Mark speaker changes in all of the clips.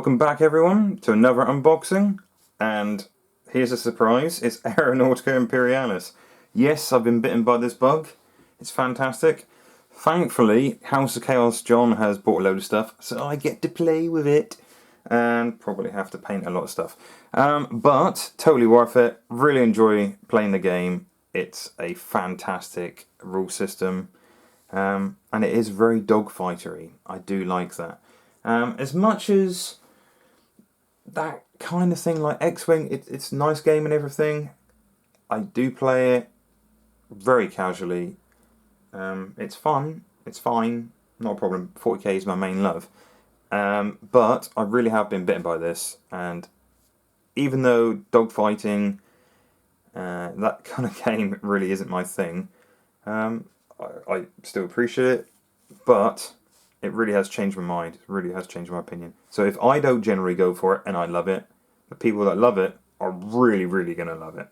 Speaker 1: Welcome back everyone to another unboxing, and here's a surprise, it's Aeronautica Imperialis. Yes, I've been bitten by this bug, it's fantastic. Thankfully, House of Chaos John has bought a load of stuff, so I get to play with it, and probably have to paint a lot of stuff. But, totally worth it, really enjoy playing the game, it's a fantastic rule system, and it is very dogfightery. I do like that. As much as that kind of thing like X-Wing, it's a nice game and everything, I do play it very casually. It's fun, it's fine, not a problem. 40k is my main love. But I really have been bitten by this, and even though dogfighting, that kind of game really isn't my thing, I still appreciate it, but it really has changed my mind. It really has changed my opinion. So if I don't generally go for it and I love it, the people that love it are really, really going to love it.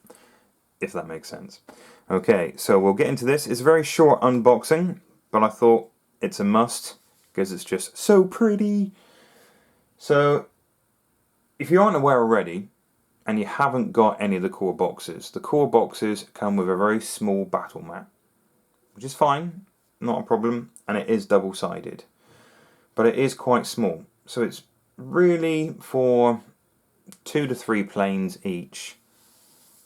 Speaker 1: If that makes sense. Okay, so we'll get into this. It's a very short unboxing, but I thought it's a must because it's just so pretty. So if you aren't aware already and you haven't got any of the core boxes come with a very small battle mat, which is fine, not a problem, and it is double-sided. But it is quite small, so it's really for 2 to 3 planes each.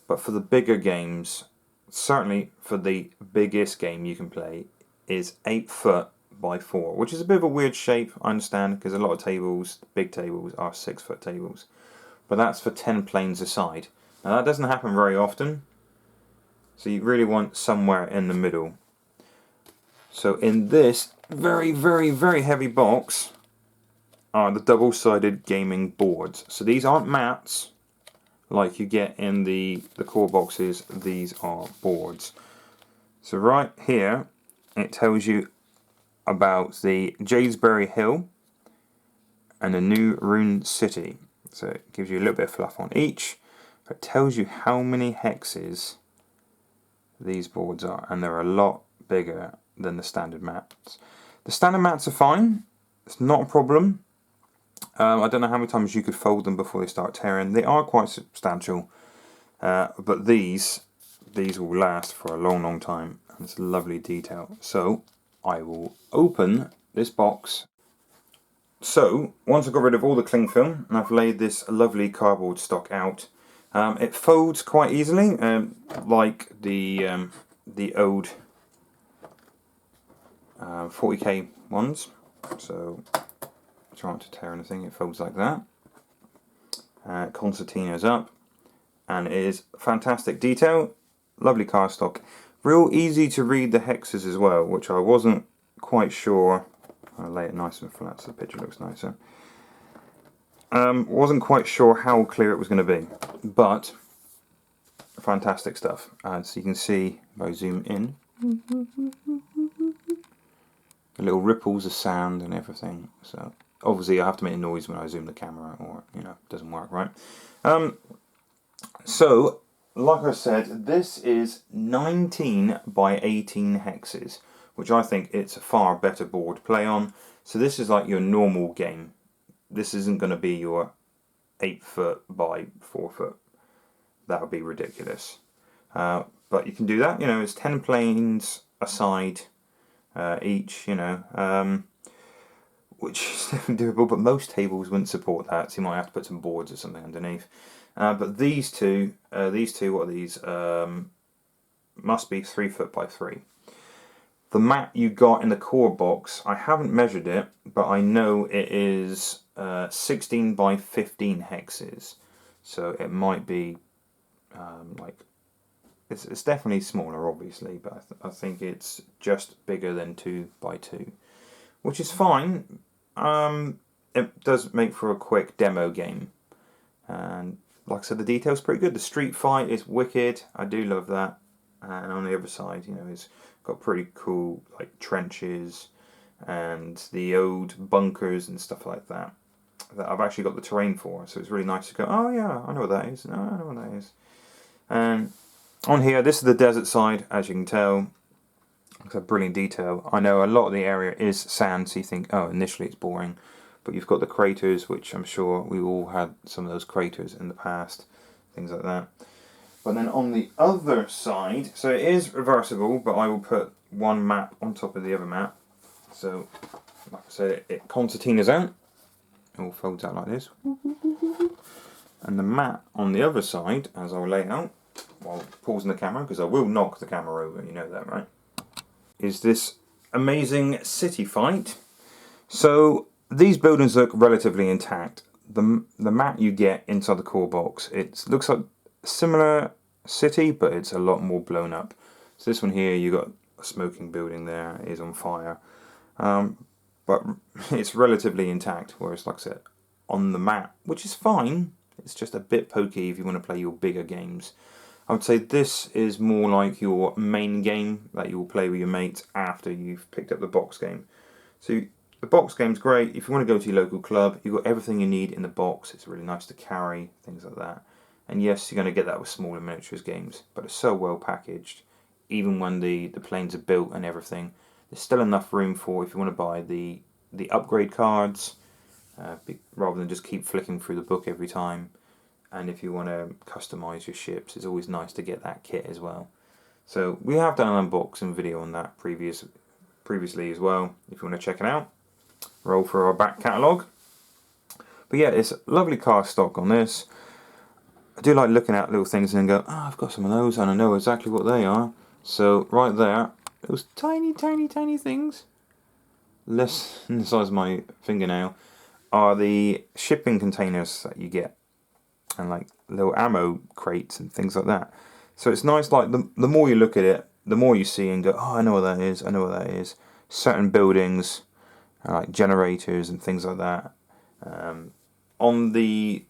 Speaker 1: But for the bigger games, certainly for the biggest game you can play, is 8 foot by 4, which is a bit of a weird shape, I understand, because a lot of tables, big tables, are 6 foot tables. But that's for 10 planes a side. Now that doesn't happen very often, so you really want somewhere in the middle. So in this very, very, very heavy box are the double-sided gaming boards. So these aren't mats like you get in the core boxes, these are boards. So right here it tells you about the Jadesbury Hill and the new Rynns city. So it gives you a little bit of fluff on each. It tells you how many hexes these boards are, and they're a lot bigger than the standard mats. The standard mats are fine, it's not a problem. I don't know how many times you could fold them before they start tearing. They are quite substantial, but these will last for a long, long time, and it's a lovely detail. So I will open this box. So once I've got rid of all the cling film and I've laid this lovely cardboard stock out, it folds quite easily, like the old 40k ones. So try not to tear anything, it folds like that. Concertina's up, and it is fantastic detail, lovely cardstock, real easy to read the hexes as well, which I wasn't quite sure. I'll lay it nice and flat so the picture looks nicer. Wasn't quite sure how clear it was going to be, but fantastic stuff. So you can see if I zoom in, the little ripples of sound and everything. So obviously I have to make a noise when I zoom the camera, or it doesn't work right. So like I said, this is 19 by 18 hexes, which I think it's a far better board to play on. So this is like your normal game. This isn't going to be your 8 foot by 4 foot. That would be ridiculous. But you can do that. It's 10 planes a side each. Which is definitely doable. But most tables wouldn't support that. So you might have to put some boards or something underneath. But these two, what are these? Must be 3 foot by 3. The mat you got in the core box, I haven't measured it, but I know it is 16 by 15 hexes. So it might be it's definitely smaller, obviously, but I think it's just bigger than 2 by 2, which is fine. It does make for a quick demo game, and like I said, the detail's pretty good. The street fight is wicked. I do love that. And on the other side, it's got pretty cool like trenches and the old bunkers and stuff like that I've actually got the terrain for. So it's really nice to go, oh yeah, I know what that is. No, I know what that is. And on here, this is the desert side, as you can tell. It's a brilliant detail. I know a lot of the area is sand, so you think, oh, initially it's boring. but you've got the craters, which I'm sure we all had some of those craters in the past, things like that. But then on the other side, so it is reversible, but I will put one map on top of the other map. So, like I said, it concertinas out. It all folds out like this. And the map on the other side, as I'll lay out, while pausing the camera, because I will knock the camera over, you know that, right? Is this amazing city fight. So, these buildings look relatively intact. The map you get inside the core box, it looks like similar city, but it's a lot more blown up. So this one here, you got a smoking building there, it is on fire, but it's relatively intact. Whereas, like I said, on the map, which is fine, it's just a bit pokey if you want to play your bigger games. I would say this is more like your main game that you will play with your mates after you've picked up the box game. So the box game's great if you want to go to your local club. You've got everything you need in the box. It's really nice to carry, things like that. And yes, you're going to get that with smaller miniatures games, but it's so well packaged. Even when the planes are built and everything, there's still enough room for, if you want to buy the upgrade cards, rather than just keep flicking through the book every time. And if you want to customize your ships, it's always nice to get that kit as well. So we have done an unboxing video on that previously as well, if you want to check it out. Roll for our back catalogue. But yeah, it's lovely card stock on this. I do like looking at little things and then go, oh, I've got some of those and I know exactly what they are. So right there, those tiny things, less than the size of my fingernail, are the shipping containers that you get. And like little ammo crates and things like that. So it's nice, like the more you look at it, the more you see and go, oh, I know what that is, I know what that is. Certain buildings, like generators and things like that. On the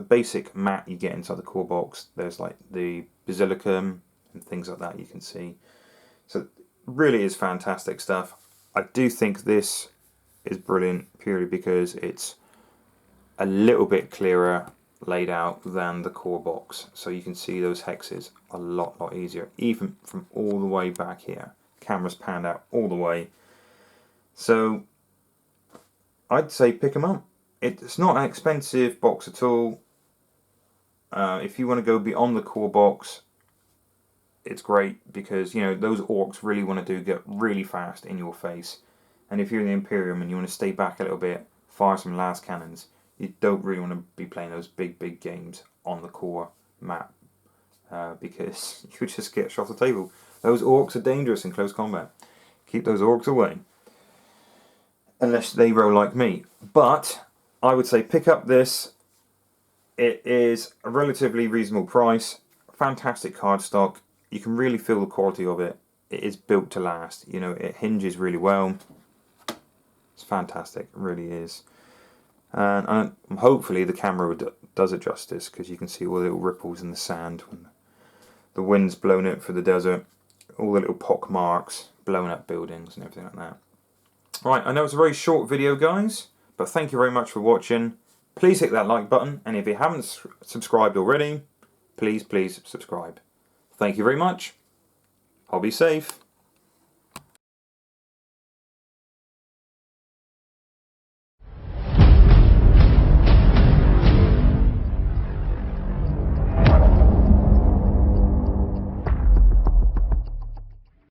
Speaker 1: basic mat you get inside the core box, there's like the basilicum and things like that you can see. So it really is fantastic stuff. I do think this is brilliant purely because it's a little bit clearer laid out than the core box. So you can see those hexes a lot easier, even from all the way back here. Camera's panned out all the way. So I'd say pick them up. It's not an expensive box at all. If you want to go beyond the core box, it's great because, you know, those orcs really want to get really fast in your face. And if you're in the Imperium and you want to stay back a little bit, fire some las cannons, you don't really want to be playing those big games on the core map because you just get shot off the table. Those orcs are dangerous in close combat. Keep those orcs away. Unless they roll like me. But I would say pick up this. It is a relatively reasonable price. Fantastic card stock. You can really feel the quality of it. It is built to last. You know, it hinges really well. It's fantastic. It really is. And hopefully the camera does it justice, because you can see all the little ripples in the sand when the wind's blown it through the desert. All the little pock marks, blown up buildings and everything like that. Right, I know it's a very short video, guys, but thank you very much for watching. Please hit that like button, and if you haven't subscribed already, please subscribe. Thank you very much. I'll be safe.